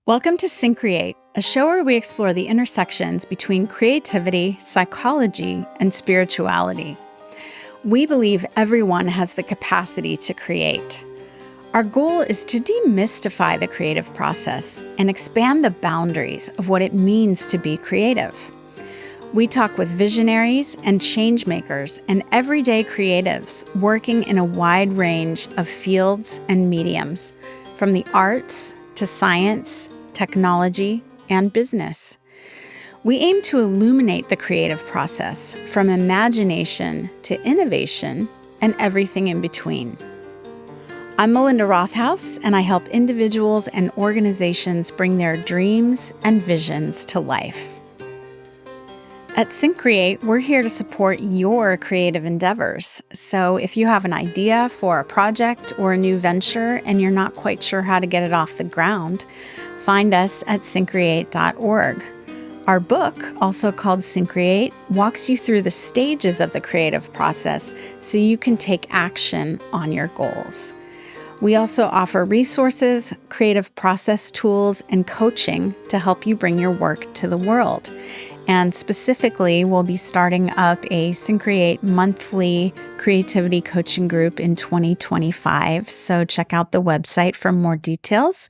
Welcome to Syncreate, a show where we explore the intersections between creativity, psychology, and spirituality. We believe everyone has the capacity to create. Our goal is to demystify the creative process and expand the boundaries of what it means to be creative. We talk with visionaries and change makers and everyday creatives working in a wide range of fields and mediums, from the arts to science, technology, and business. We aim to illuminate the creative process from imagination to innovation and everything in between. I'm Melinda Rothaus, and I help individuals and organizations bring their dreams and visions to life. At Syncreate, we're here to support your creative endeavors. So if you have an idea for a project or a new venture and you're not quite sure how to get it off the ground, find us at syncreate.org. Our book, also called Syncreate, walks you through the stages of the creative process so you can take action on your goals. We also offer resources, creative process tools, and coaching to help you bring your work to the world. And specifically, we'll be starting up a Syncreate monthly creativity coaching group in 2025. So check out the website for more details.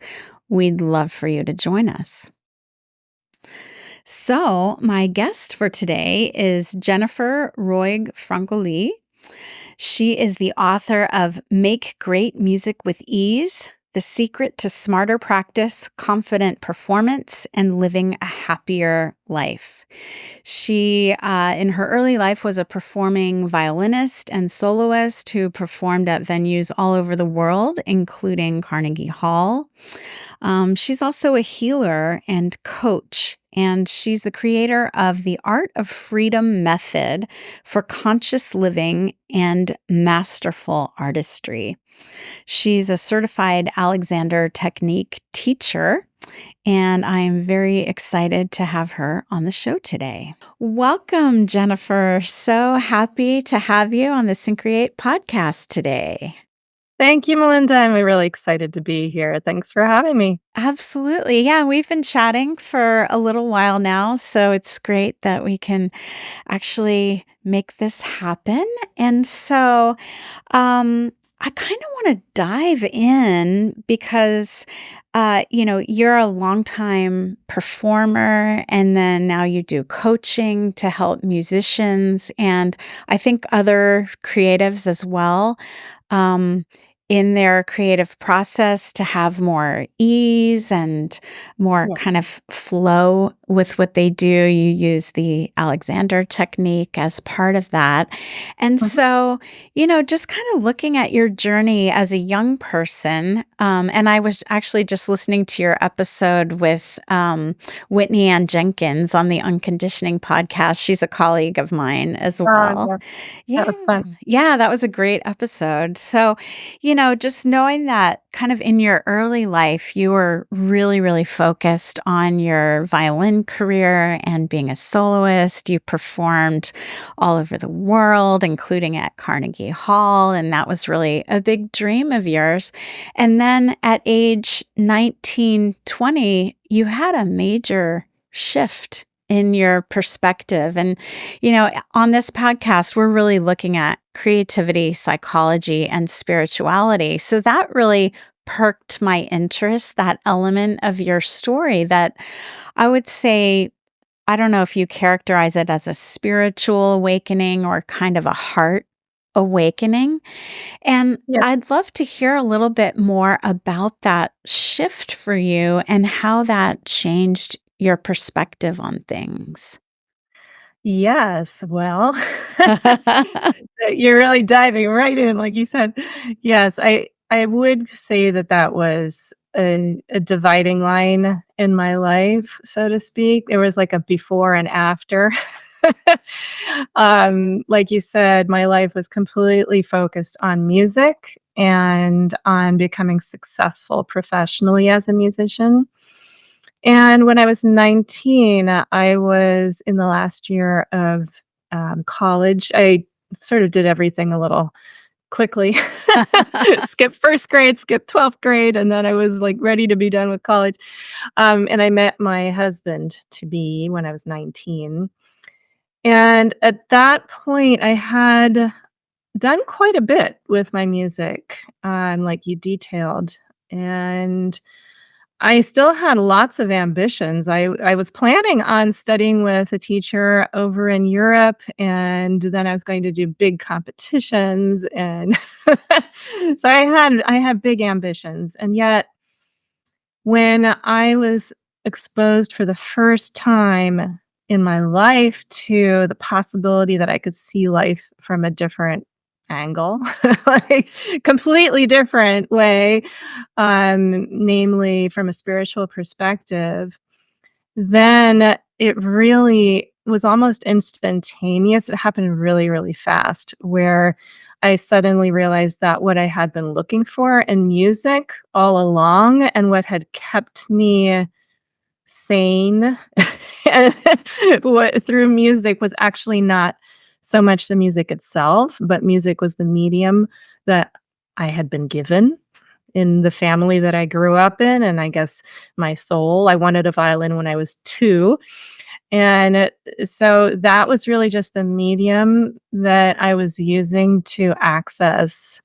We'd love for you to join us. So my guest for today is Jennifer Roig-Francoli. She is the author of Make Great Music with Ease: The Secret to Smarter Practice, Confident Performance, and Living a Happier Life. She, in her early life, was a performing violinist and soloist who performed at venues all over the world, including Carnegie Hall. She's also a healer and coach, and she's the creator of the Art of Freedom method for conscious living and masterful artistry. She's a certified Alexander Technique teacher, and I am very excited to have her on the show today. Welcome, Jennifer. So happy to have you on the Syncreate podcast today. Thank you, Melinda. I'm really excited to be here. Thanks for having me. Absolutely. Yeah, we've been chatting for a little while now, so it's great that we can actually make this happen. And so, I kind of want to dive in because, you're a longtime performer, and then now you do coaching to help musicians, and I think other creatives as well. In their creative process to have more ease and more Yeah. kind of flow with what they do. You use the Alexander technique as part of that. And Mhm. so, just kind of looking at your journey as a young person, and I was actually just listening to your episode with Whitney Ann Jenkins on the Unconditioning podcast. She's a colleague of mine as well. Yeah, Yeah. that was fun. Yeah, that was a great episode. So, just knowing that kind of in your early life, you were really, really focused on your violin career and being a soloist. You performed all over the world, including at Carnegie Hall, and that was really a big dream of yours. And then at age 19, 20, you had a major shift in your perspective. And, on this podcast, we're really looking at creativity, psychology, and spirituality. So that really perked my interest, that element of your story that I would say, I don't know if you characterize it as a spiritual awakening or kind of a heart awakening. And Yeah. I'd love to hear a little bit more about that shift for you and how that changed your perspective on things. Yes. Well, you're really diving right in, like you said. Yes, I would say that that was a dividing line in my life, so to speak. There was like a before and after. Like you said, my life was completely focused on music and on becoming successful professionally as a musician. And when I was 19, I was in the last year of college. I sort of did everything a little quickly. Skip 1st grade, skip 12th grade, and then I was, like, ready to be done with college. And I met my husband to be when I was 19. And at that point, I had done quite a bit with my music, like you detailed, and I still had lots of ambitions. I was planning on studying with a teacher over in Europe, and then I was going to do big competitions, and so I had big ambitions, and yet when I was exposed for the first time in my life to the possibility that I could see life from a different angle, like, completely different way, namely from a spiritual perspective, then it really was almost instantaneous. It happened really, really fast, where I suddenly realized that what I had been looking for in music all along and what had kept me sane and what through music was actually not so much the music itself, but music was the medium that I had been given in the family that I grew up in, and I guess my soul. I wanted a violin when I was 2, and so that was really just the medium that I was using to access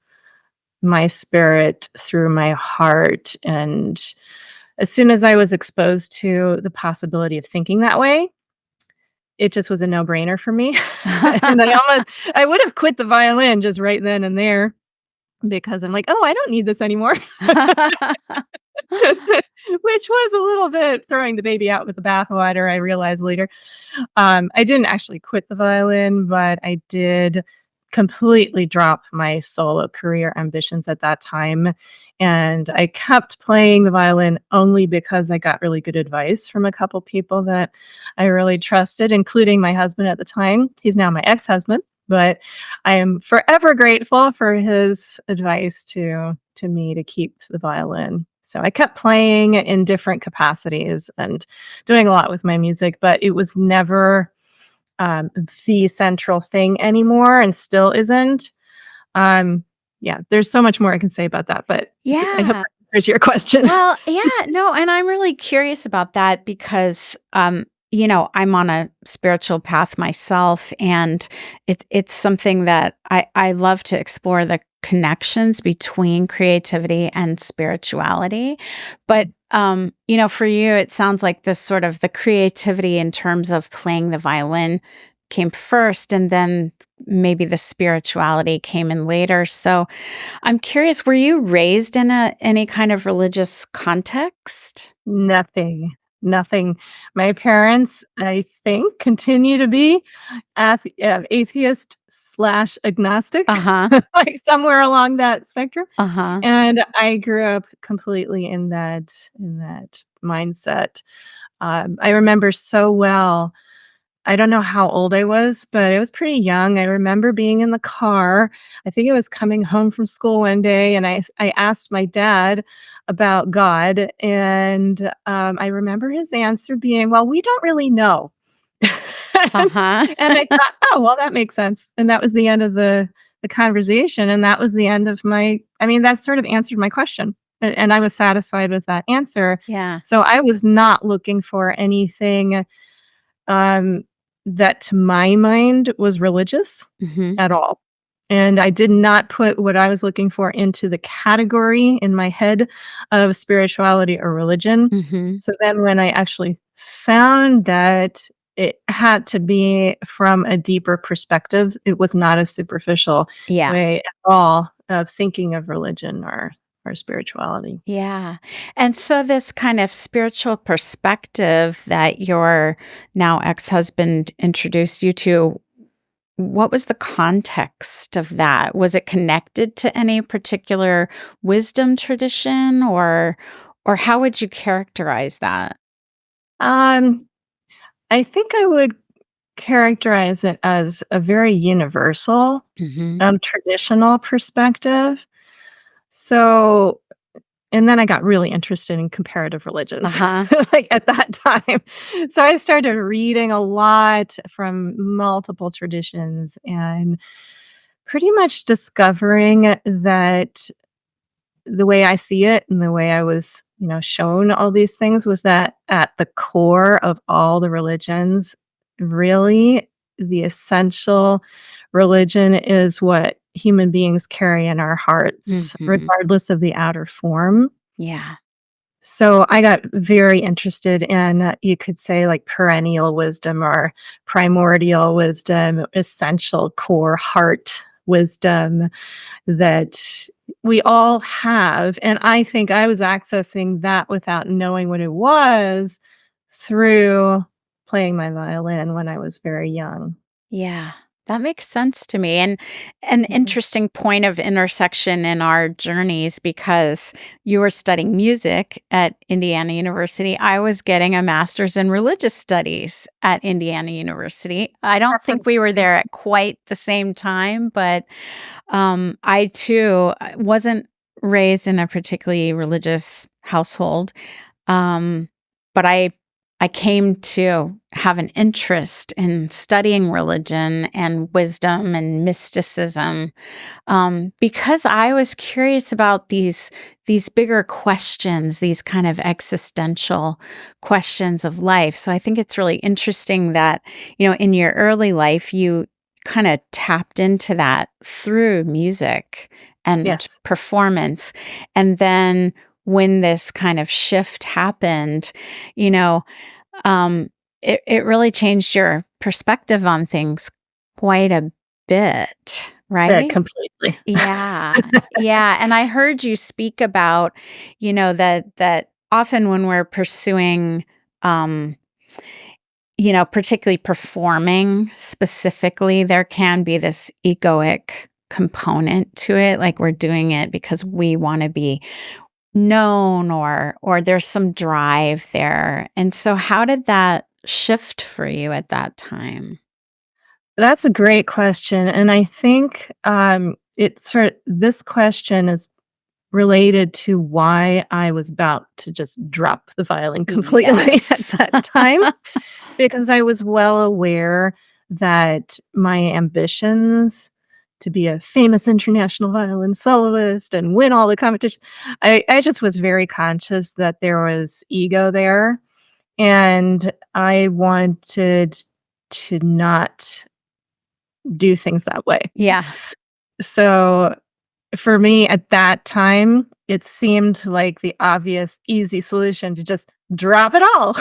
my spirit through my heart, and as soon as I was exposed to the possibility of thinking that way, it just was a no-brainer for me, and I would have quit the violin just right then and there because I'm like, "Oh, I don't need this anymore." Which was a little bit throwing the baby out with the bathwater, I realized later. I didn't actually quit the violin, but I did completely drop my solo career ambitions at that time, and I kept playing the violin only because I got really good advice from a couple people that I really trusted, including my husband at the time. He's now my ex-husband, but I am forever grateful for his advice to me to keep the violin. So I kept playing in different capacities and doing a lot with my music, but it was never the central thing anymore and still isn't. Um, yeah, there's so much more I can say about that, but I hope Yeah. that answers your question. Well, yeah, no, and I'm really curious about that because, I'm on a spiritual path myself, and it's something that I love to explore the connections between creativity and spirituality. But, for you, it sounds like this sort of the creativity in terms of playing the violin came first, and then maybe the spirituality came in later. So I'm curious, were you raised in any kind of religious context? Nothing, nothing. My parents, I think, continue to be atheist/agnostic, Uh-huh. like somewhere along that spectrum, Uh-huh. and I grew up completely in that mindset. I remember so well. I don't know how old I was, but I was pretty young. I remember being in the car. I think I was coming home from school one day, and I asked my dad about God, and, I remember his answer being, "Well, we don't really know." And Uh-huh. and I thought, "Oh, well, that makes sense." And that was the end of the conversation, and that was the end of that sort of answered my question, and I was satisfied with that answer. Yeah. So I was not looking for anything um, that to my mind was religious Mhm. at all. And I did not put what I was looking for into the category in my head of spirituality or religion. Mhm. So then when I actually found that it had to be from a deeper perspective, it was not a superficial Yeah. way at all of thinking of religion or spirituality. Yeah. And so this kind of spiritual perspective that your now ex-husband introduced you to, what was the context of that? Was it connected to any particular wisdom tradition, or how would you characterize that? Um, I think I would characterize it as a very universal, Mhm. traditional perspective. So and then I got really interested in comparative religions, Uh-huh. like, at that time. So I started reading a lot from multiple traditions, and pretty much discovering that the way I see it and the way I was, shown all these things was that at the core of all the religions, really the essential religion is what human beings carry in our hearts, Mhm. regardless of the outer form. Yeah. So I got very interested in, you could say, like perennial wisdom or primordial wisdom, essential core heart wisdom that we all have. And I think I was accessing that without knowing what it was through playing my violin when I was very young. Yeah, that makes sense to me, and an Mhm. interesting point of intersection in our journeys because you were studying music at Indiana University. I was getting a master's in religious studies at Indiana University. I don't That's a think we were there at quite the same time, but I too wasn't raised in a particularly religious household. Um, but I came to have an interest in studying religion and wisdom and mysticism because I was curious about these bigger questions, these kind of existential questions of life. So I think it's really interesting that in your early life you kind of tapped into that through music and yes. performance, and then when this kind of shift happened, you know, it really changed your perspective on things quite a bit, Yeah, right? completely. Yeah. Yeah, and I heard you speak about, that often when we're pursuing, um, particularly performing specifically, there can be this egoic component to it, like we're doing it because we wanna be known or there's some drive there. And so how did that shift for you at that time? That's a great question, and I think, this question is related to why I was about to just drop the violin completely at Yes. that time, because I was well aware that my ambitions to be a famous international violin soloist and win all the competition, I just was very conscious that there was ego there, and I wanted to not do things that way. Yeah. So, for me at that time, it seemed like the obvious, easy solution to just drop it all.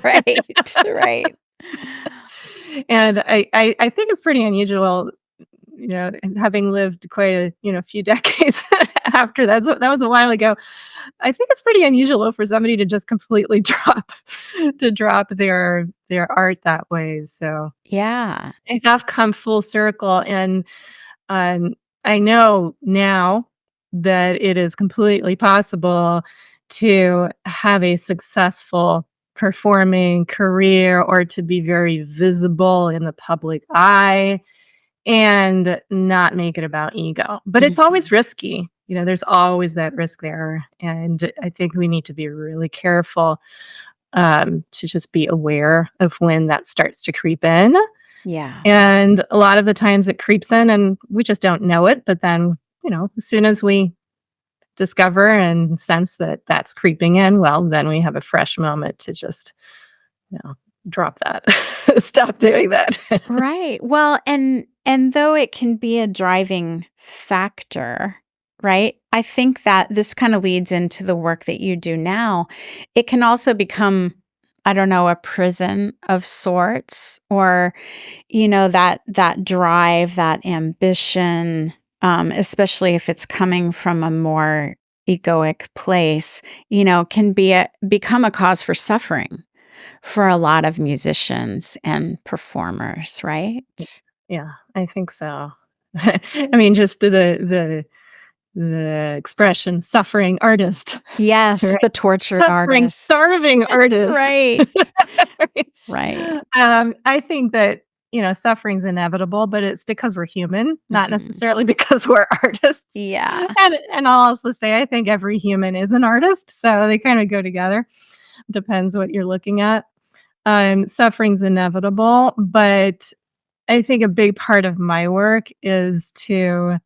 Right, right. And I think it's pretty unusual, having lived quite a, few decades after that was a while ago. I think it's pretty unusual for somebody to just completely drop their art that way. So, Yeah. I have come full circle, and Um, I know now that it is completely possible to have a successful performing career or to be very visible in the public eye and not make it about ego. But it's always Mhm. risky. There's always that risk there. And I think we need to be really careful to just be aware of when that starts to creep in. Yeah. And a lot of the times it creeps in and we just don't know it, but then, as soon as we discover and sense that that's creeping in, well, then we have a fresh moment to just, you know, drop that. Stop doing that. Right. Well, and though it can be a driving factor, right? I think that this kind of leads into the work that you do now. It can also become, I don't know, a prison of sorts, or that drive, that ambition, especially if it's coming from a more egoic place, can become a cause for suffering for a lot of musicians and performers, right? Yeah, I think so. I mean, just the expression "suffering artist," Yes, right? the tortured Suffering, artist. starving artist. Right. Right. I think that, suffering's inevitable, but it's because we're human, not Mhm. necessarily because we're artists. Yeah. And I'll also say I think every human is an artist, so they kinda go together. Depends what you're looking at. Suffering's inevitable, but I think a big part of my work is to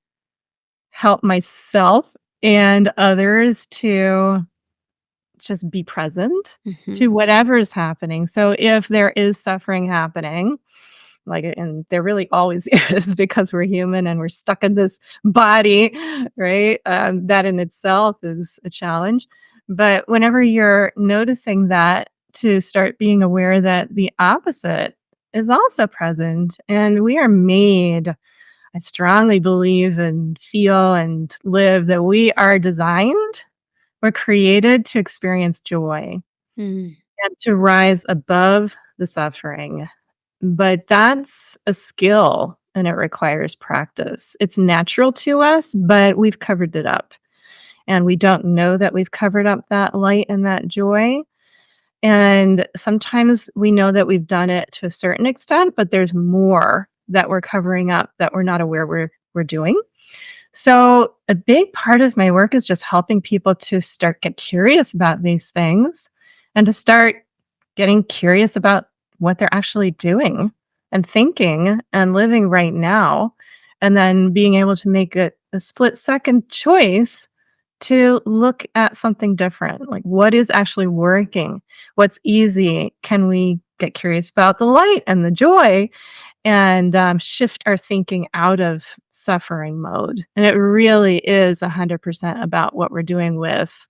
help myself and others to just be present Mhm. to whatever's happening. So if there is suffering happening, and there really always is because we're human and we're stuck in this body, right? That in itself is a challenge. But whenever you're noticing that, to start being aware that the opposite is also present, and we are made, I strongly believe and feel and live that we are designed, we're created to experience joy Mm. and to rise above the suffering. But that's a skill and it requires practice. It's natural to us, but we've covered it up. And we don't know that we've covered up that light and that joy. And sometimes we know that we've done it to a certain extent, but there's more that we're covering up that we're not aware we're doing. So a big part of my work is just helping people to start get curious about these things and to start getting curious about what they're actually doing and thinking and living right now, and then being able to make a split second choice to look at something different. Like, what is actually working? What's easy? Can we get curious about the light and the joy and shift our thinking out of suffering mode? And it really is 100% about what we're doing with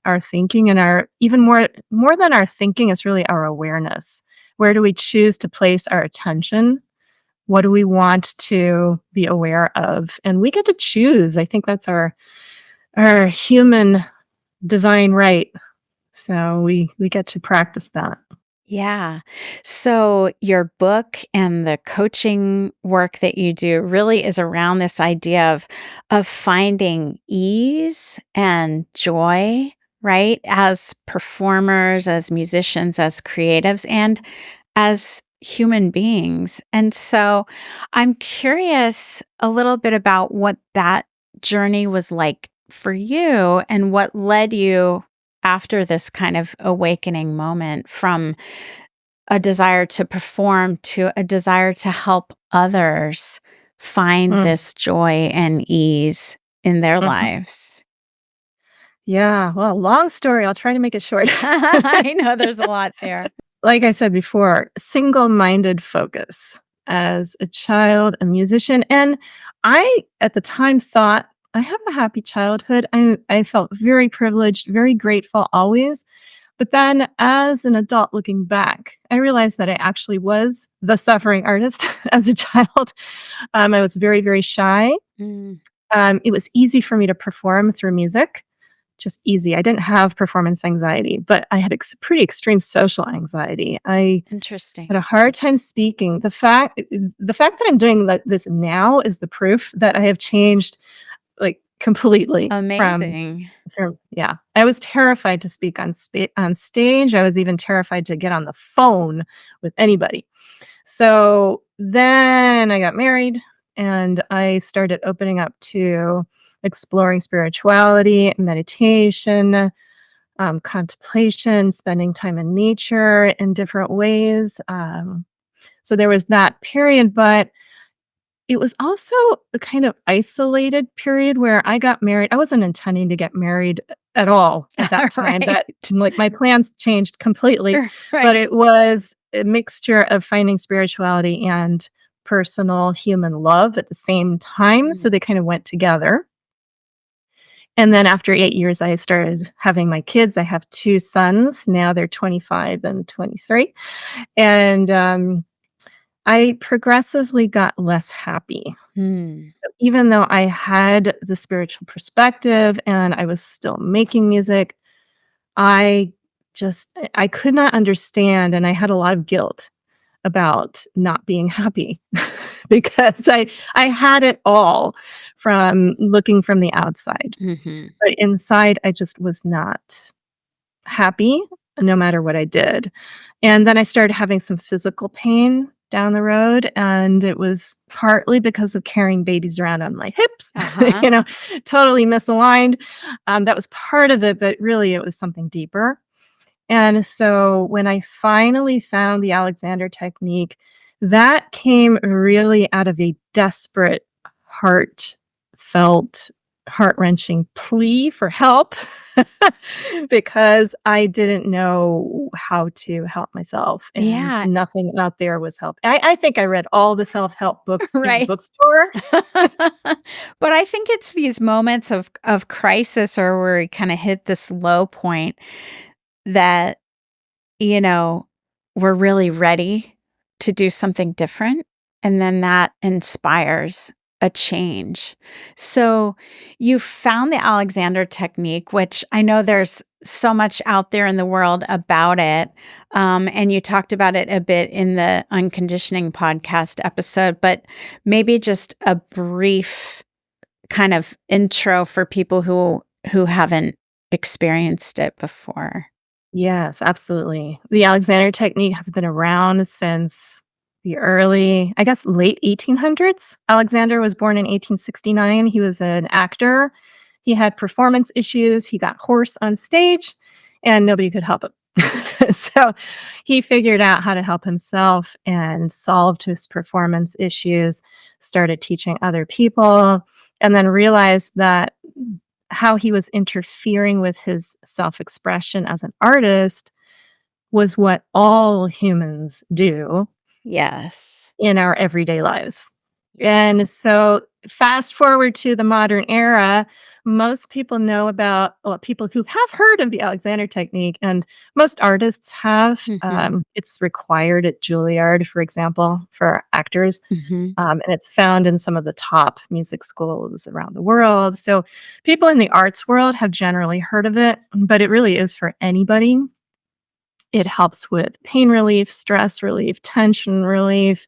our thinking, and our even more than our thinking is really our awareness. Where do we choose to place our attention? What do we want to be aware of? And we get to choose. I think that's our human divine right. So we get to practice that. Yeah. So your book and the coaching work that you do really is around this idea of finding ease and joy, right? As performers, as musicians, as creatives, and as human beings. And so I'm curious a little bit about what that journey was like for you and what led you after this kind of awakening moment from a desire to perform to a desire to help others find Mm, this joy and ease in their mhm. lives. Yeah, well, long story. I'll try to make it short. I know there's a lot there. Like I said before, single-minded focus as a child, a musician, and I, at the time, thought, "I have a happy childhood." I felt very privileged, very grateful always, but then as an adult looking back, I realized that I actually was the suffering artist as a child. I was very, very shy. Mm, It was easy for me to perform through music, just easy. I didn't have performance anxiety, but I had pretty extreme social anxiety. I interesting. had a hard time speaking. The fact that I'm doing this now is the proof that I have changed, like, completely Amazing. from yeah. I was terrified to speak on stage. I was even terrified to get on the phone with anybody. So then I got married and I started opening up to exploring spirituality, meditation, contemplation, spending time in nature in different ways. So there was that period, but it was also a kind of isolated period where I got married. I wasn't intending to get married at all at that time. That Right. like my plans changed completely, but Right. it was a mixture of finding spirituality and personal human love at the same time. So Mm, they kind of went together. And then after 8 years, I started having my kids. I have 2 sons. Now they're 25 and 23. And I progressively got less happy. mm, Even though I had the spiritual perspective and I was still making music, I I could not understand, and I had a lot of guilt about not being happy because I had it all from looking from the outside. mhm. But inside, I just was not happy no matter what I did. And then I started having some physical pain down the road, and it was partly because of carrying babies around on my hips, Uh-huh. you know, totally misaligned. That was part of it, but really it was something deeper. And so when I finally found the Alexander technique, That came really out of a desperate, heartfelt, heart-wrenching plea for help because I didn't know how to help myself, and Yeah, nothing out there was help. I think I read all the self-help books in the right. bookstore. But I think it's these moments of crisis or where we kinda hit this low point that, you know, we're really ready to do something different, and then that inspires a change. So, you found the Alexander Technique, which I know there's so much out there in the world about it, and you talked about it a bit in the Unconditioning podcast episode, but maybe just a brief kind of intro for people who haven't experienced it before. Yes, absolutely. The Alexander Technique has been around since the early, I guess, late 1800s. Alexander was born in 1869. He was an actor. He had performance issues. He got hoarse on stage, and nobody could help him. So he figured out how to help himself and solved his performance issues, started teaching other people, and then realized that how he was interfering with his self-expression as an artist was what all humans do Yes. in our everyday lives. And so fast forward to the modern era, most people know about, well, people who have heard of the Alexander Technique, and most artists have. Mhm. It's required at Juilliard, for example, for actors. Mhm. And it's found in some of the top music schools around the world. So people in the arts world have generally heard of it, but it really is for anybody. It helps with pain relief, stress relief, tension relief,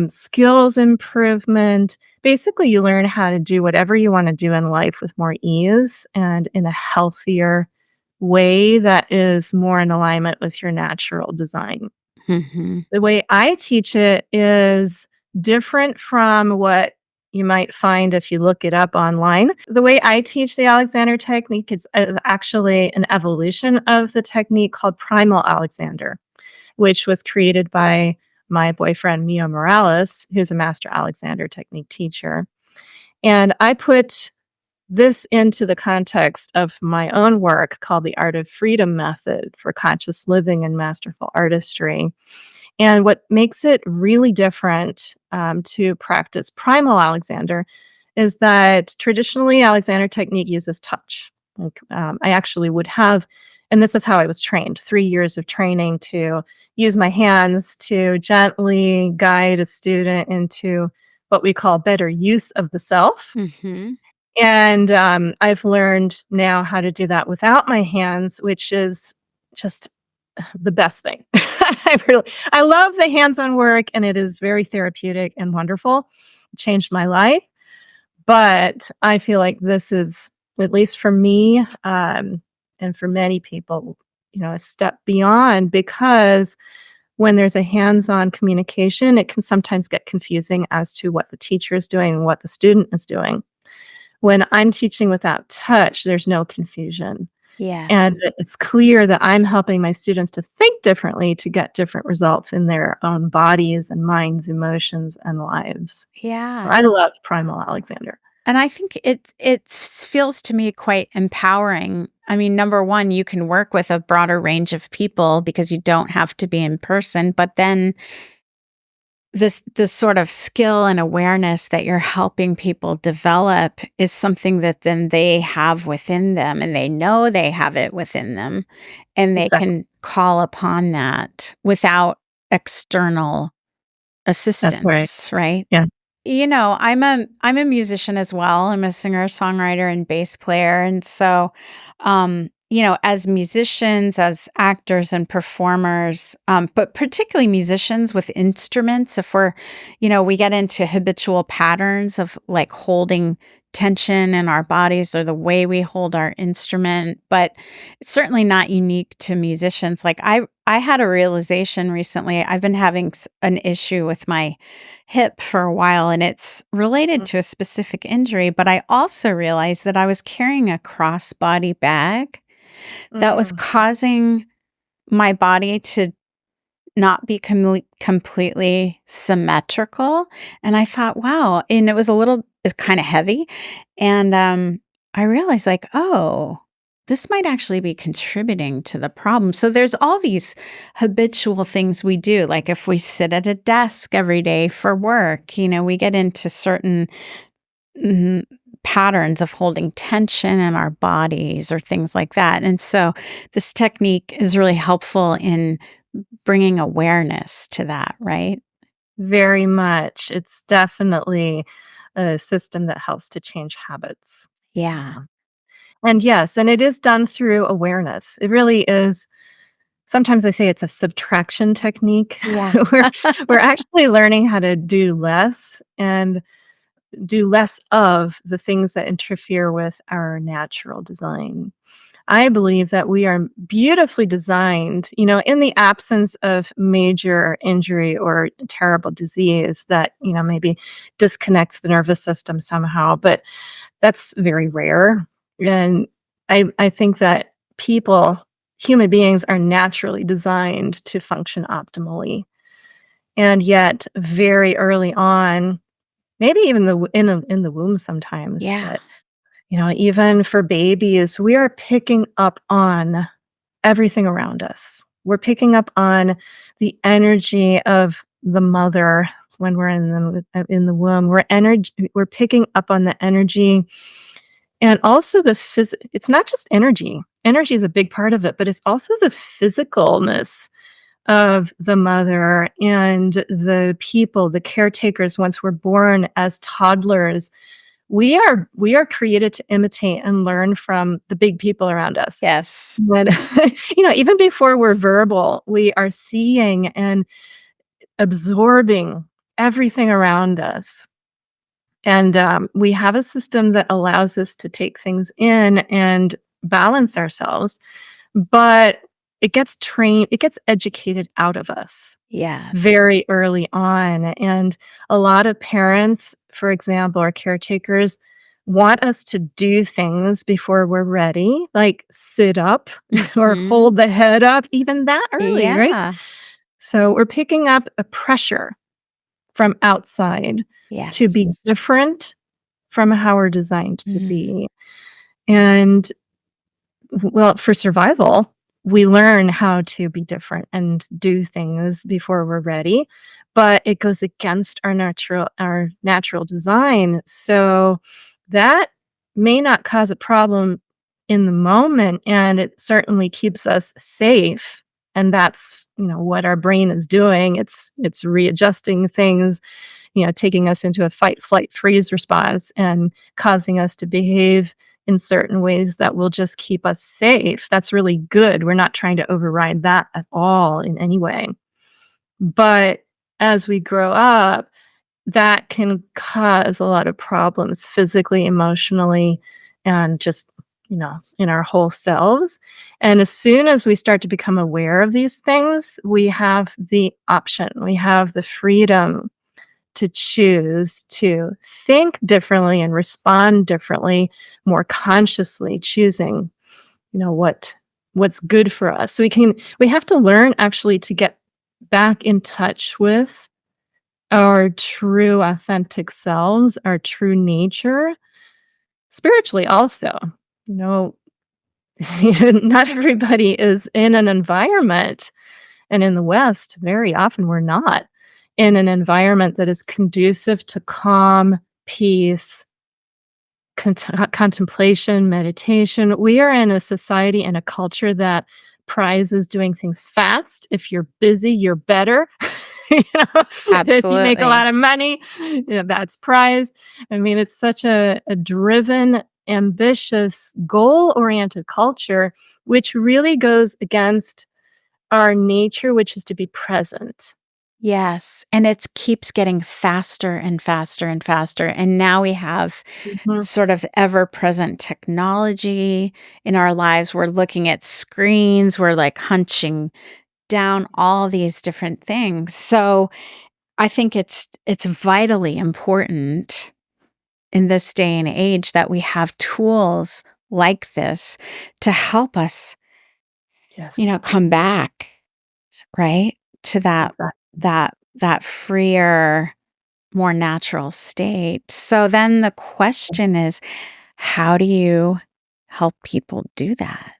skills improvement. Basically, you learn how to do whatever you want to do in life with more ease and in a healthier way that is more in alignment with your natural design. Mhm. The way I teach it is different from what you might find if you look it up online. The way I teach the Alexander technique is actually an evolution of the technique called Primal Alexander, which was created by my boyfriend, Mio Morales, who's a master Alexander technique teacher. And I put this into the context of my own work called the Art of Freedom Method for Conscious Living and Masterful Artistry. And what makes it really different to practice Primal Alexander is that traditionally Alexander technique uses touch. Like I actually would have, and this is how I was trained 3 years of training to use my hands to gently guide a student into what we call better use of the self. Mhm. And I've learned now how to do that without my hands, which is just the best thing. I love the hands-on work, and it is very therapeutic and wonderful. It changed my life, but I feel like this is, at least for me, and for many people, a step beyond, because when there's a hands-on communication, it can sometimes get confusing as to what the teacher is doing and what the student is doing. When I'm teaching without touch, there's no confusion. And Yes. it's clear that I'm helping my students to think differently to get different results in their own bodies and minds, emotions, and lives. So Yeah. I love Primal Alexander. And I think it feels to me quite empowering. I mean, number 1, you can work with a broader range of people because you don't have to be in person, but then this sort of skill and awareness that you're helping people develop is something that then they have within them, and they know they have it within them, and they Exactly. can call upon that without external That's right. assistance, right? Yeah. I'm a musician as well. I'm a singer, songwriter, and bass player. And so, as musicians, as actors and performers, but particularly musicians with instruments, if we get into habitual patterns of like holding tension in our bodies or the way we hold our instrument, but it's certainly not unique to musicians. Like I had a realization recently. I've been having an issue with my hip for a while, and it's related Mm, to a specific injury, but I also realized that I was carrying a crossbody bag that was mm, causing my body to not be completely symmetrical. And I thought, wow. And it's kind of heavy. And I realized, like, oh, this might actually be contributing to the problem. So there's all these habitual things we do. Like if we sit at a desk every day for work, we get into certain mm, patterns of holding tension in our bodies or things like that. And so this technique is really helpful in bringing awareness to that, right? Very much. It's definitely a system that helps to change habits. Yeah. Yeah. And yes, and it is done through awareness. It really is. Sometimes I say it's a subtraction technique. Yeah. We're actually learning how to do less and do less of the things that interfere with our natural design. I believe that we are beautifully designed, in the absence of major injury or terrible disease that, maybe disconnects the nervous system somehow, but that's very rare. And I think that human beings are naturally designed to function optimally. And yet very early on, maybe even in the womb sometimes, Yeah. but even for babies, we are picking up on everything around us. We're picking up on the energy of the mother when we're in the womb. We're picking up on the energy and also it's not just energy. Energy is a big part of it, but it's also the physicalness of the mother and the people, the caretakers once we're born as toddlers. We are created to imitate and learn from the big people around us. Yes. But, even before we're verbal, we are seeing and absorbing everything around us. And we have a system that allows us to take things in and balance ourselves, but it gets educated out of us Yes. very early on. And a lot of parents, for example, or caretakers, want us to do things before we're ready, like sit up or Mhm. hold the head up, even that early, right? Yeah. So we're picking up a pressure from outside to be Yes. different from how we're designed to Mhm. be. And well, for survival, we learn how to be different and do things before we're ready, but it goes against our natural design. So that may not cause a problem in the moment, and it certainly keeps us safe. And that's, what our brain is doing. It's readjusting things, taking us into a fight, flight, freeze response and causing us to behave in certain ways that will just keep us safe. That's really good. We're not trying to override that at all in any way. But as we grow up, that can cause a lot of problems physically, emotionally, and just, in our whole selves. And as soon as we start to become aware of these things, we have the option, we have the freedom to choose to think differently and respond differently, more consciously choosing, what's good for us. So we have to learn actually to get back in touch with our true authentic selves, our true nature, spiritually also. You know, not everybody is in an environment, and in the West, very often we're not in an environment that is conducive to calm, peace, contemplation, meditation. We are in a society and a culture that prizes doing things fast. If you're busy, you're better. If you make a Absolutely. lot of money, that's prized. I mean, it's such a driven, ambitious, goal oriented culture, which really goes against our nature, which is to be present. Yes, and it keeps getting faster and faster and faster, and now we have Mhm. sort of ever-present technology in our lives. We're looking at screens, we're, like, hunching down all these different things. So, I think it's vitally important in this day and age that we have tools like this to help us, Yes. come back, right? to that Exactly. that freer, more natural state. So then the question is, how do you help people do that?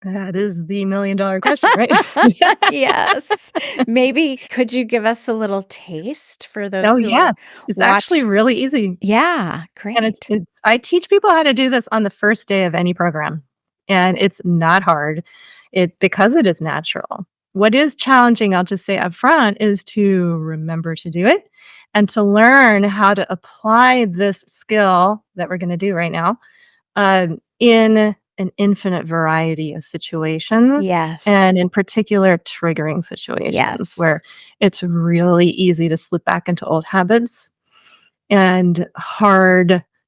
That is the $1,000,000 question, right? Yes. Maybe could you give us a little taste for Oh, those who are yes. It's actually watch really easy. Yeah, And it's great. it's I teach people how to do this on the first day of any program, and it's not hard. Because it is natural. What is challenging, I'll just say upfront, is to remember to do it and to learn how to apply this skill that we're gonna do right now, in an infinite variety of situations, Yes. and in particular, triggering situations Yes. where it's really easy to slip back into old habits and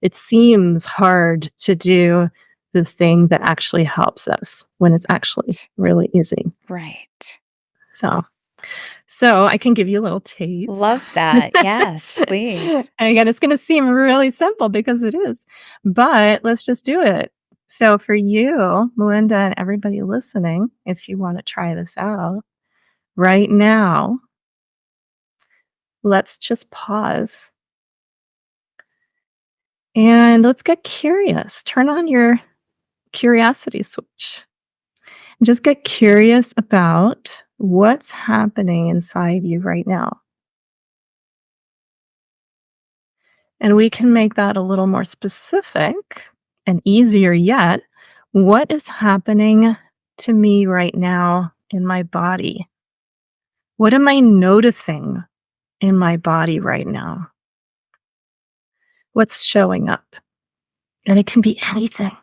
it seems hard to do the thing that actually helps us when it's actually really easy. Right. So so I can give you a little taste. Love that. Yes, And please. again, it's gonna seem really simple because it is, but let's just do it. So for you, Melinda, and everybody listening, if you wanna try this out right now, let's just pause and let's get curious. Turn on your curiosity switch. Just get curious about what's happening inside you right now. And we can make that a little more specific and easier yet. What is happening to me right now in my body? What am I noticing in my body right now? What's showing up? And it can be anything,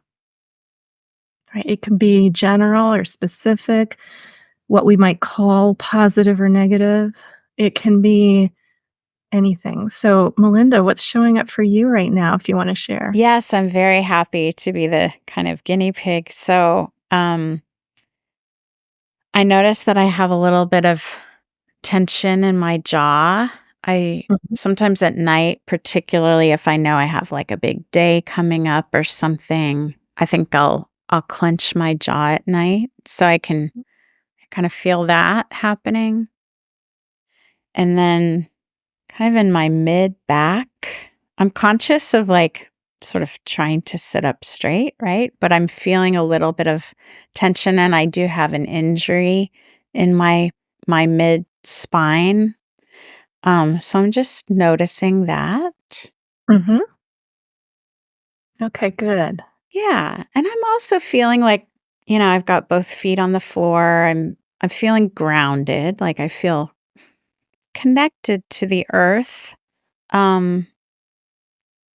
right? It can be general or specific, what we might call positive or negative. It can be anything. So, Melinda, what's showing up for you right now if you wanna share? Yes, I'm very happy to be the kind of guinea pig. So, I noticed that I have a little bit of tension in my jaw. I Mhm. sometimes at night, particularly if I know I have like a big day coming up or something, I think I'll clench my jaw at night so I can kind of feel that happening. And then kind of in my mid back, I'm conscious of like sort of trying to sit up straight, right? But I'm feeling a little bit of tension and I do have an injury in my mid spine. So I'm just noticing that. Mhm. Okay, good. Yeah. And I'm also feeling like, I've got both feet on the floor. I'm feeling grounded, like I feel connected to the earth. Um,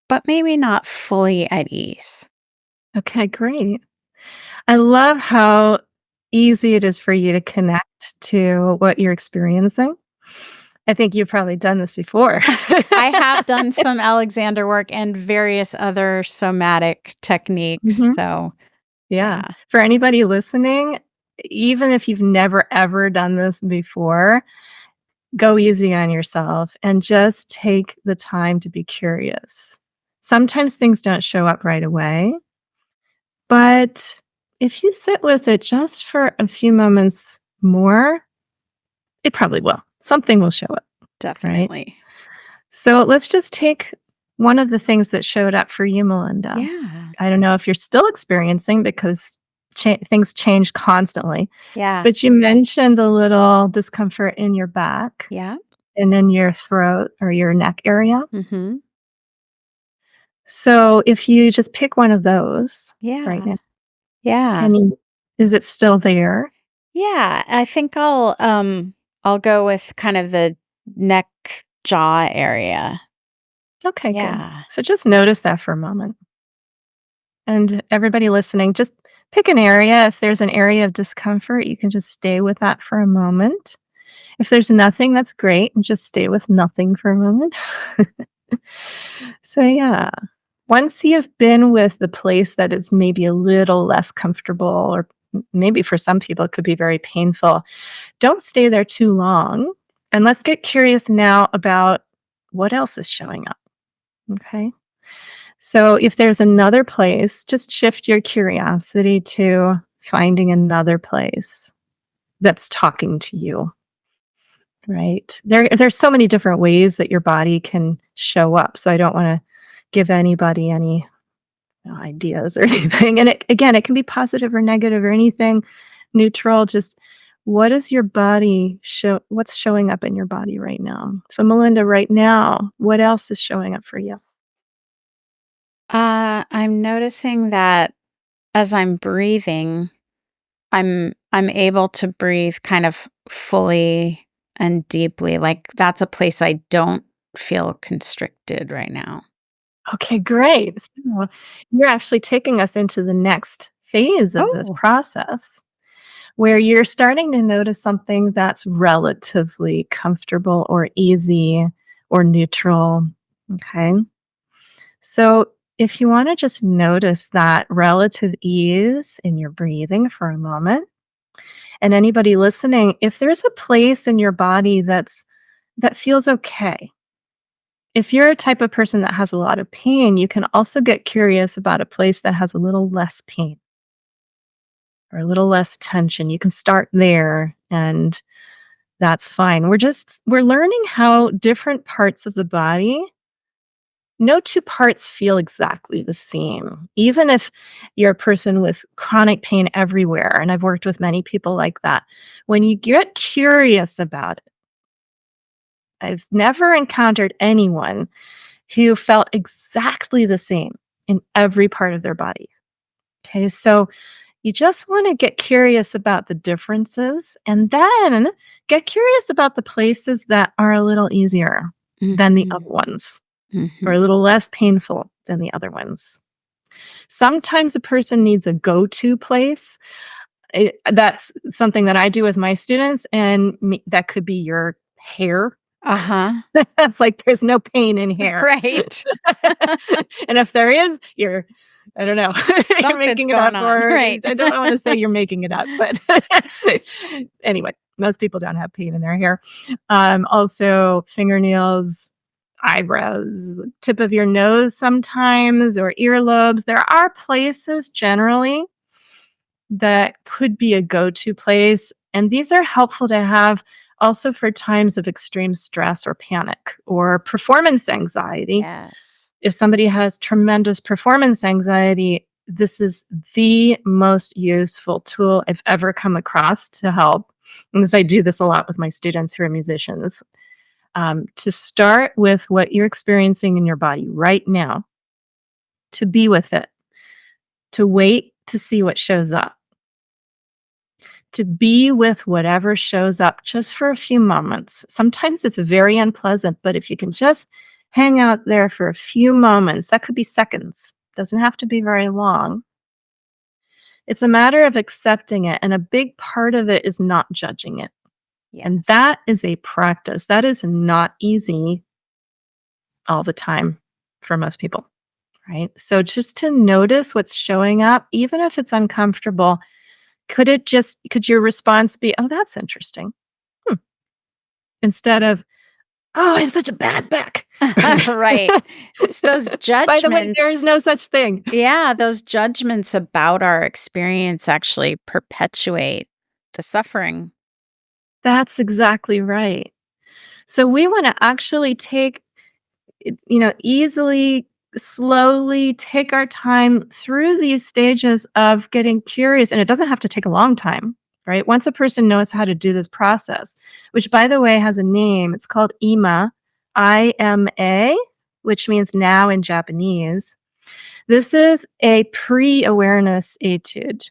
but maybe not fully at ease. Okay, great. I love how easy it is for you to connect to what you're experiencing. I think you've probably done this before. I have done some Alexander work and various other somatic techniques. Mhm. So, Yeah. yeah. For anybody listening, even if you've never ever done this before, go easy on yourself and just take the time to be curious. Sometimes things don't show up right away, but if you sit with it just for a few moments more, it probably will. Something will show up, right? Definitely. So let's just take one of the things that showed up for you, Melinda. Yeah. I don't know if you're still experiencing because things change constantly, Yeah. but you mentioned a little discomfort in your back Yeah. and in your throat or your neck area. Mhm. So if you just pick one of those right Yeah. now, Yeah. can you is it still there? Yeah, I think I'll go with kind of the neck jaw area. Okay, good. Yeah. So just notice that for a moment. And everybody listening, just pick an area. If there's an area of discomfort, you can just stay with that for a moment. If there's nothing, that's great. And just stay with nothing for a moment. So, yeah, once you've been with the place that is maybe a little less comfortable, or maybe for some people, it could be very painful, don't stay there too long. And let's get curious now about what else is showing up. Okay. So if there's another place, just shift your curiosity to finding another place. that's talking to you, right? There's so many different ways that your body can show up, so I don't wanna give anybody any ideas or anything. And it can be positive or negative or anything neutral. Just what is your body show? What's showing up in your body right now? So, Melinda, right now, what else is showing up for you? I'm noticing that as I'm breathing, I'm able to breathe kind of fully and deeply. Like that's a place I don't feel constricted right now. Okay, great. So, you're actually taking us into the next phase of this Oh. process where you're starting to notice something that's relatively comfortable or easy or neutral. Okay. So, if you want to just notice that relative ease in your breathing for a moment, and anybody listening, if there's a place in your body that feels okay. If you're a type of person that has a lot of pain, you can also get curious about a place that has a little less pain or a little less tension. You can start there and that's fine. We're learning how different parts of the body. No two parts feel exactly the same. Even if you're a person with chronic pain everywhere, and I've worked with many people like that, when you get curious about it, I've never encountered anyone who felt exactly the same in every part of their body. Okay, so you just want to get curious about the differences and then get curious about the places that are a little easier than the other Mhm. ones or Mhm. a little less painful than the other ones. Sometimes a person needs a go-to place. That's something that I do with my students, and that could be your hair. Uh-huh. That's like there's no pain in hair. Right. And if there is, I don't know, you're Something's making it going up, on. or Right. I don't wanna say you're making it up, but anyway, most people don't have pain in their hair. Also fingernails, eyebrows, tip of your nose sometimes, or earlobes. There are places generally that could be a go-to place, and these are helpful to have also for times of extreme stress or panic or performance anxiety. Yes. If somebody has tremendous performance anxiety, this is the most useful tool I've ever come across to help. And I do this a lot with my students who are musicians. To start with what you're experiencing in your body right now, to be with it, to wait to see what shows up, to be with whatever shows up just for a few moments. Sometimes it's very unpleasant, but if you can just hang out there for a few moments, that could be seconds, doesn't have to be very long. It's a matter of accepting it, and a big part of it is not judging it. And Yes. that is a practice. That is not easy all the time for most people, right? So just to notice what's showing up, even if it's uncomfortable, could your response be, "Oh, that's interesting." Hmm. Instead of, "Oh, I have such a bad back." Right. It's those By the way, there is judgments. no such thing. Yeah, those judgments about our experience actually perpetuate the suffering. That's exactly right. So we wanna actually take it, easily, slowly take our time through these stages of getting curious, and it doesn't have to take a long time, right? Once a person knows how to do this process, which by the way has a name, it's called IMA, IMA, which means now in Japanese. This is a pre-awareness etude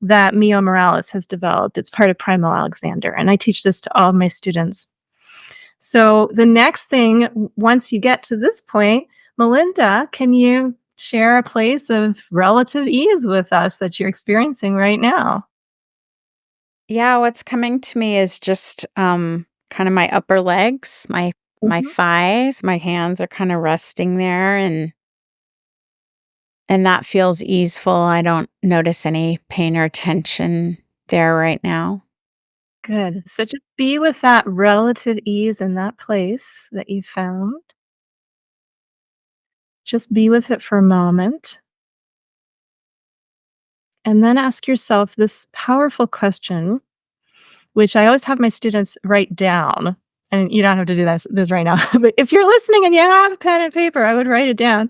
that Mio Morales has developed. It's part of Primal Alexander, and I teach this to all of my students. So the next thing, once you get to this point, Melinda, can you share a place of relative ease with us that you're experiencing right now? Yeah, what's coming to me is just kind of my upper legs, my Mhm. thighs, my hands are kind of resting there and that feels easeful. I don't notice any pain or tension there right now. Good. So just be with that relative ease in that place that you found. Just be with it for a moment. And then ask yourself this powerful question. which I always have my students write down, and you don't have to do this right now, but if you're listening and you have pen and paper, I would write it down.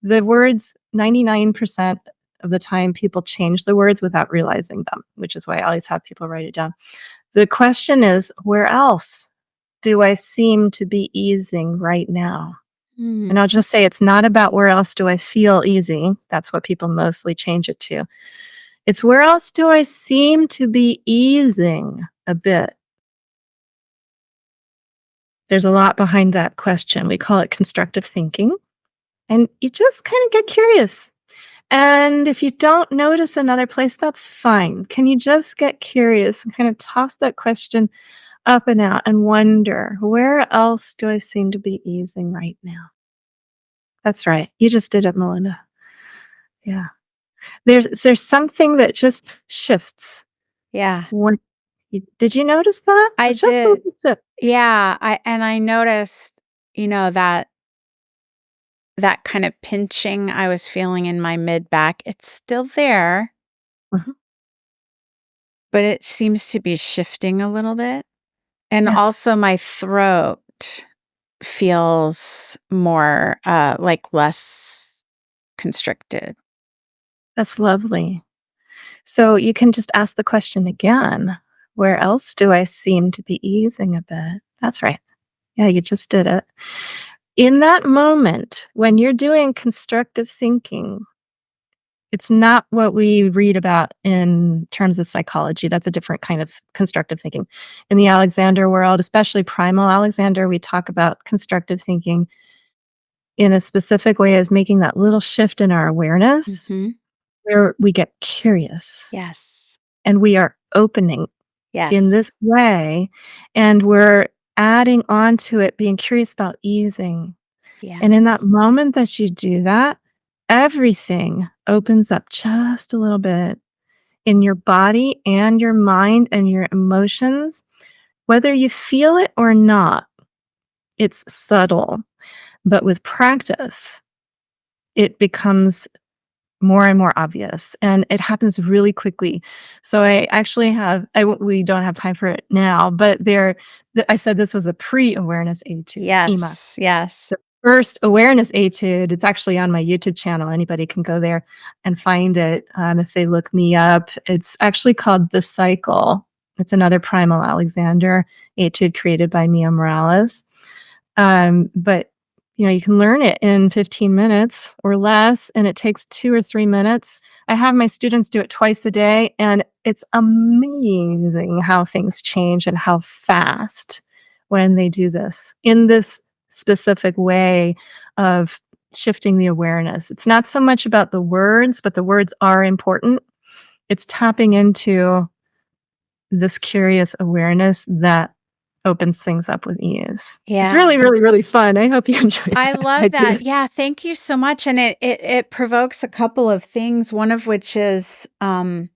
The words 99% of the time, people change the words without realizing them, which is why I always have people write it down. The question is, where else do I seem to be easing right now? And I'll just say it's not about where else do I feel easy. That's what people mostly change it to. It's where else do I seem to be easing a bit? There's a lot behind that question. We call it constructive thinking. And you just kind of get curious. And if you don't notice another place, that's fine. Can you just get curious and kind of toss that question up and out and wonder, where else do I seem to be easing right now? That's right. You just did it, Melinda. Yeah. There's something that just shifts. Yeah. Did you notice that? I It's just a did. little shift. Yeah, I noticed, that kind of pinching I was feeling in my mid back. It's still there, Mhm. but it seems to be shifting a little bit. And Yes. also my throat feels more like less constricted. That's lovely. So you can just ask the question again. Where else do I seem to be easing a bit? That's right. Yeah, you just did it. In that moment, when you're doing constructive thinking, it's not what we read about in terms of psychology. That's a different kind of constructive thinking. In the Alexander world, especially Primal Alexander, we talk about constructive thinking in a specific way as making that little shift in our awareness Mhm. where we get curious Yes. and we are opening in Yes. this way, and we're adding on to it, being curious about easing. And in that Yes. moment that you do that, everything opens up just a little bit in your body and your mind and your emotions, whether you feel it or not. It's subtle, but with practice, it becomes more and more obvious, and it happens really quickly. So I actually have we don't have time for it now, but I said this was a pre-awareness etude, EMA. Yes. Yes. The first awareness etude, it's actually on my YouTube channel. Anybody can go there and find it, if they look me up. It's actually called The Cycle. It's another Primal Alexander etude created by Mio Morales. But you can learn it in 15 minutes or less, and it takes 2 or 3 minutes. I have my students do it twice a day, and it's amazing how things change and how fast when they do this in this specific way of shifting the awareness. It's not so much about the words, but the words are important. It's tapping into this curious awareness that opens things up with ease. It's Yeah. really, really, really fun. I hope you enjoy I that. I love do. that. Yeah, thank you so much. And it provokes a couple of things. One of which is, so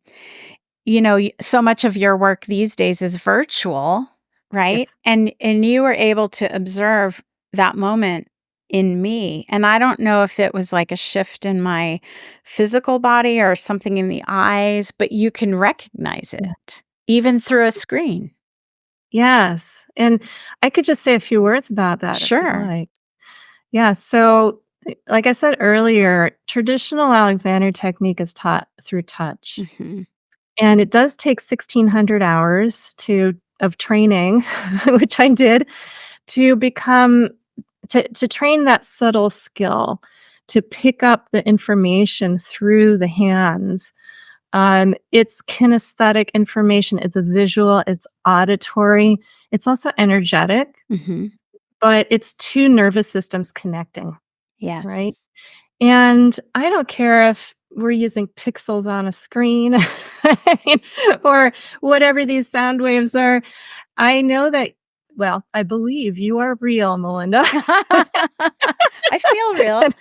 much of your work these days is virtual, right? Yes. And you were able to observe that moment in me. And I don't know if it was like a shift in my physical body or something in the eyes, but you can recognize Yeah. it even through a screen. Yes. And I could just say a few words about that if you'd Sure. like. Yeah. So, like I said earlier, traditional Alexander technique is taught through touch. Hmm. And it does take 1,600 hours of training, which I did, to become to train that subtle skill, to pick up the information through the hands. It's kinesthetic information, it's a visual, it's auditory, it's also energetic, Hmm. but it's 2 nervous systems connecting, right? Yes. And I don't care if we're using pixels on a screen or whatever these sound waves are. I know that, well, I believe you are real, Melinda. I feel real. and,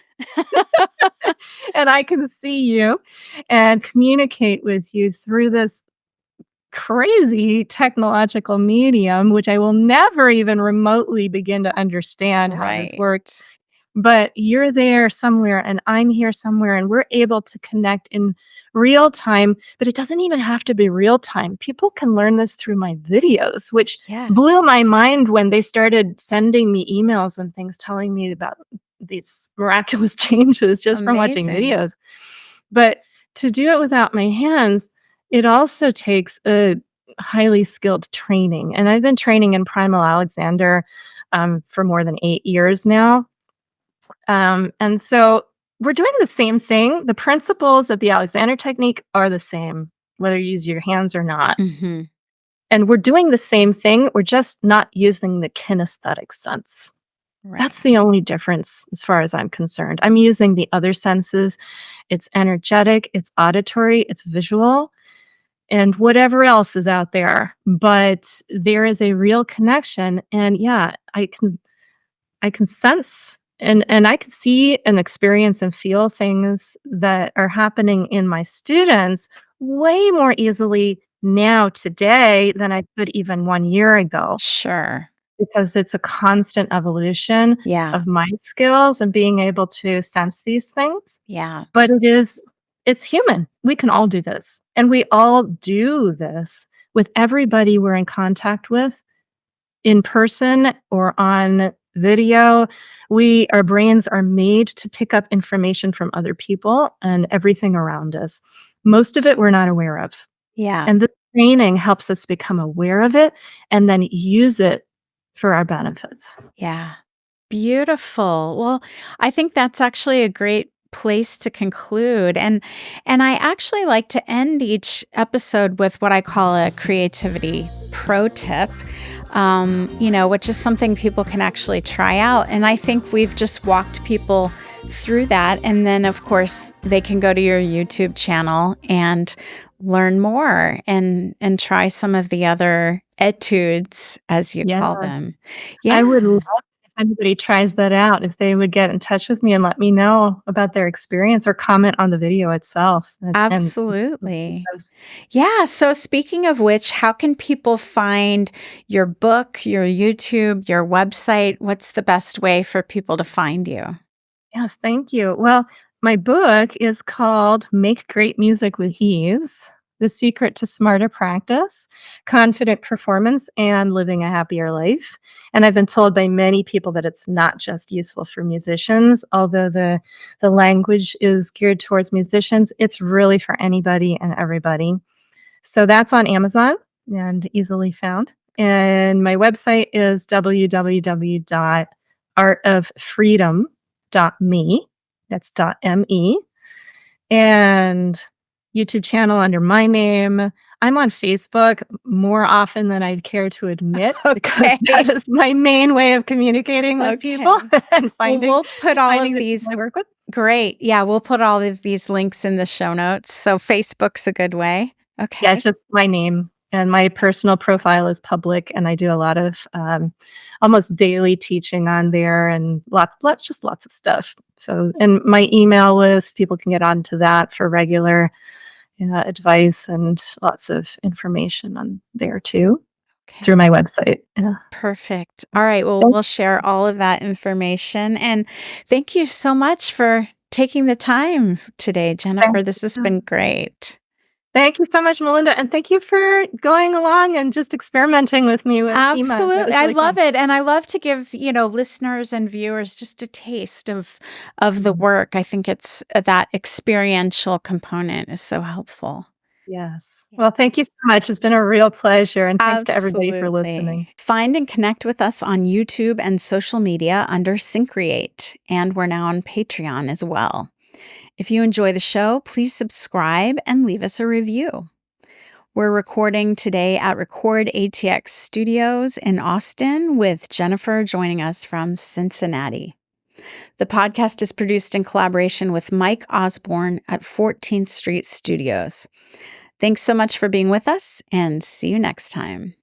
and I can see you and communicate with you through this crazy technological medium, which I will never even remotely begin to understand how this works. Right. but you're there somewhere and I'm here somewhere and we're able to connect in real time, but it doesn't even have to be real time. People can learn this through my videos, which Yeah. blew my mind when they started sending me emails and things telling me about these miraculous changes just from watching Amazing. videos. But to do it without my hands, it also takes a highly skilled training. And I've been training in Primal Alexander for more than 8 years now. And so we're doing the same thing. The principles of the Alexander technique are the same, whether you use your hands or not. Hmm. And we're doing the same thing. We're just not using the kinesthetic sense. Right. That's the only difference as far as I'm concerned. I'm using the other senses. It's energetic, it's auditory, it's visual, and whatever else is out there. But there is a real connection. And yeah, I can sense and I can see and experience and feel things that are happening in my students way more easily now today than I could even 1 year ago, Sure. because it's a constant evolution Yeah. of my skills and being able to sense these things. Yeah. But it's human. We can all do this. And we all do this with everybody we're in contact with in person or on video. Our brains are made to pick up information from other people and everything around us. Most of it we're not aware of. Yeah. And the training helps us become aware of it and then use it for our benefits. Yeah. Beautiful. Well, I think that's actually a great place to conclude. And I actually like to end each episode with what I call a creativity pro tip. Which is something people can actually try out. And I think we've just walked people through that. And then, of course, they can go to your YouTube channel and learn more and try some of the other etudes, as you Yeah. call them. I would Yeah, love if anybody tries that out, if they would get in touch with me and let me know about their experience or comment on the video itself. And absolutely. Yeah. So, speaking of which, how can people find your book, your YouTube, your website? What's the best way for people to find you? yes, thank you. Well, my book is called Make Great Music with Ease: The Secret to Smarter Practice, Confident Performance, and Living a Happier Life. And I've been told by many people that it's not just useful for musicians, although the language is geared towards musicians. It's really for anybody and everybody. So that's on Amazon and easily found. And my website is www.artoffreedom.me. That's .me. And YouTube channel under my name. I'm on Facebook more often than I'd care to admit because Okay. that is my main way of communicating with people Okay. and Well, finding we'll put all finding of the these. people I work with. Great. Yeah, we'll put all of these links in the show notes. So Facebook's a good way. Yeah, Okay. it's just my name, and my personal profile is public, and I do a lot of, almost daily teaching on there and lots of stuff. So and my email list, people can get onto that for regular, advice and lots of information on there too, Okay. through my website. Yeah. Perfect. All right. Well, Thank we'll share all of that information. And thank you so much for taking the time today, Jennifer. This has you. been great. Thank you so much, Melinda, and thank you for going along and just experimenting with me with EMA. That Absolutely. was I really love fun. it. And I love to give, listeners and viewers just a taste of the Mhm. work. I think it's that experiential component is so helpful. Yes. Yeah. Well, thank you so much. It's been a real pleasure, and thanks to everybody for listening. Absolutely. Find and connect with us on YouTube and social media under Syncreate. And we're now on Patreon as well. If you enjoy the show, please subscribe and leave us a review. We're recording today at Record ATX Studios in Austin, with Jennifer joining us from Cincinnati. The podcast is produced in collaboration with Mike Osborne at 14th Street Studios. Thanks so much for being with us, and see you next time.